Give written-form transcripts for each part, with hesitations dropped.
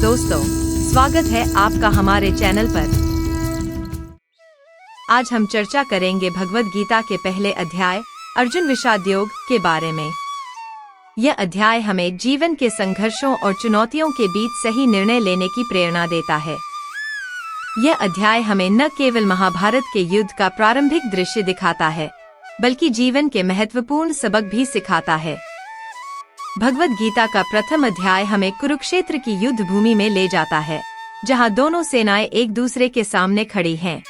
दोस्तों, स्वागत है आपका हमारे चैनल पर। आज हम चर्चा करेंगे भगवद गीता के पहले अध्याय अर्जुन विषाद योग के बारे में। यह अध्याय हमें जीवन के संघर्षों और चुनौतियों के बीच सही निर्णय लेने की प्रेरणा देता है। यह अध्याय हमें न केवल महाभारत के युद्ध का प्रारंभिक दृश्य दिखाता है, बल्कि जीवन के महत्वपूर्ण सबक भी सिखाता है। भगवद गीता का प्रथम अध्याय हमें कुरुक्षेत्र की युद्ध भूमि में ले जाता है, जहां दोनों सेनाएं एक दूसरे के सामने खड़ी हैं।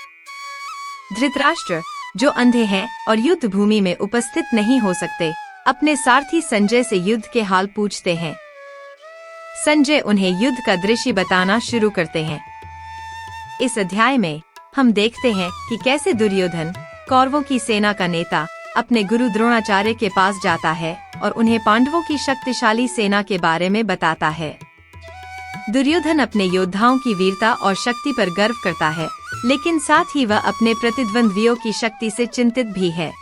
धृतराष्ट्र, जो अंधे हैं और युद्ध भूमि में उपस्थित नहीं हो सकते, अपने सारथी संजय से युद्ध के हाल पूछते हैं। संजय उन्हें युद्ध का दृश्य बताना शुरू करते हैं। इस अध्याय में हम देखते हैं कि कैसे दुर्योधन, कौरवों की सेना का नेता, अपने गुरु द्रोणाचार्य के पास जाता है और उन्हें पांडवों की शक्तिशाली सेना के बारे में बताता है। दुर्योधन अपने योद्धाओं की वीरता और शक्ति पर गर्व करता है, लेकिन साथ ही वह अपने प्रतिद्वंद्वियों की शक्ति से चिंतित भी है।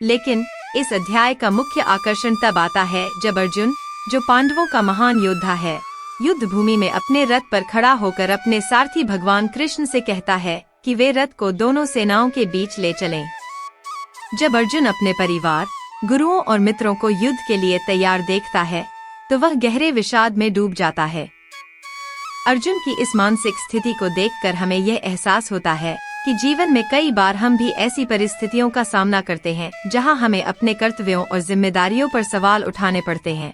लेकिन इस अध्याय का मुख्य आकर्षण तब आता है जब अर्जुन, जो पांडवों का महान योद्धा है, युद्ध भूमि में अपने रथ पर खड़ा होकर अपने सारथी भगवान कृष्ण से कहता है कि वे रथ को दोनों सेनाओं के बीच ले चलें। जब अर्जुन अपने परिवार, गुरुओं और मित्रों को युद्ध के लिए तैयार देखता है, तो वह गहरे विषाद में डूब जाता है। अर्जुन की इस मानसिक स्थिति को देखकर हमें यह एहसास होता है कि जीवन में कई बार हम भी ऐसी परिस्थितियों का सामना करते हैं जहां हमें अपने कर्तव्यों और जिम्मेदारियों पर सवाल उठाने पड़ते हैं।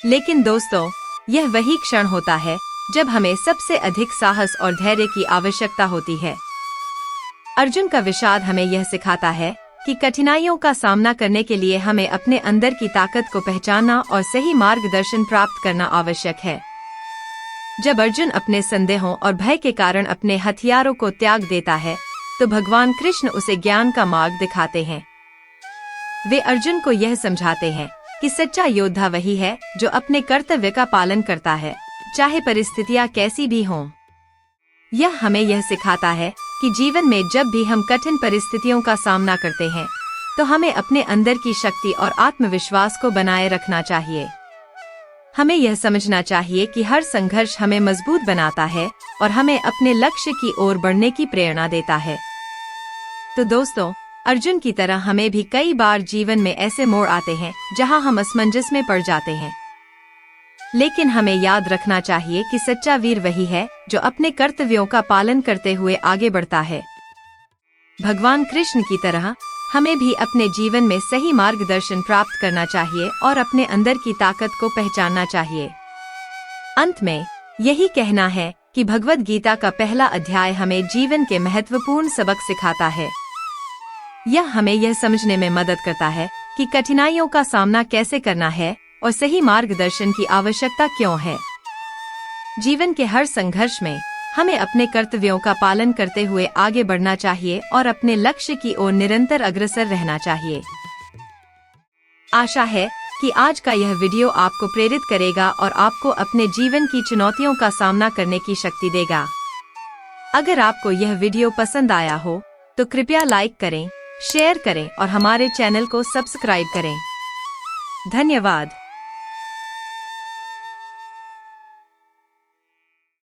लेकिन दोस्तों, यह वही क्षण होता है जब हमें सबसे अधिक साहस और धैर्य की आवश्यकता होती है। अर्जुन का विषाद हमें यह सिखाता है कि कठिनाइयों का सामना करने के लिए हमें अपने अंदर की ताकत को पहचानना और सही मार्गदर्शन प्राप्त करना आवश्यक है। जब अर्जुन अपने संदेहों और भय के कारण अपने हथियारों को त्याग देता है, तो भगवान कृष्ण उसे ज्ञान का मार्ग दिखाते हैं। वे अर्जुन को यह समझाते हैं कि सच्चा योद्धा वही है जो अपने कर्तव्य का पालन करता है, चाहे परिस्थितियां कैसी भी हों। यह हमें यह सिखाता है कि जीवन में जब भी हम कठिन परिस्थितियों का सामना करते हैं, तो हमें अपने अंदर की शक्ति और आत्मविश्वास को बनाए रखना चाहिए। हमें यह समझना चाहिए कि हर संघर्ष हमें मजबूत बनाता है और हमें अपने लक्ष्य की ओर बढ़ने की प्रेरणा देता है। तो दोस्तों, अर्जुन की तरह हमें भी कई बार जीवन में ऐसे मोड़ आते हैं जहां हम असमंजस में पड़ जाते हैं। लेकिन हमें याद रखना चाहिए कि सच्चा वीर वही है जो अपने कर्तव्यों का पालन करते हुए आगे बढ़ता है। भगवान कृष्ण की तरह हमें भी अपने जीवन में सही मार्गदर्शन प्राप्त करना चाहिए और अपने अंदर की ताकत को पहचानना चाहिए। अंत में यही कहना है कि भगवद गीता का पहला अध्याय हमें जीवन के महत्वपूर्ण सबक सिखाता है। यह हमें यह समझने में मदद करता है कि कठिनाइयों का सामना कैसे करना है और सही मार्गदर्शन की आवश्यकता क्यों है। जीवन के हर संघर्ष में हमें अपने कर्तव्यों का पालन करते हुए आगे बढ़ना चाहिए और अपने लक्ष्य की ओर निरंतर अग्रसर रहना चाहिए। आशा है कि आज का यह वीडियो आपको प्रेरित करेगा और आपको अपने जीवन की चुनौतियों का सामना करने की शक्ति देगा। अगर आपको यह वीडियो पसंद आया हो तो कृपया लाइक करें, शेयर करें और हमारे चैनल को सब्सक्राइब करें। धन्यवाद।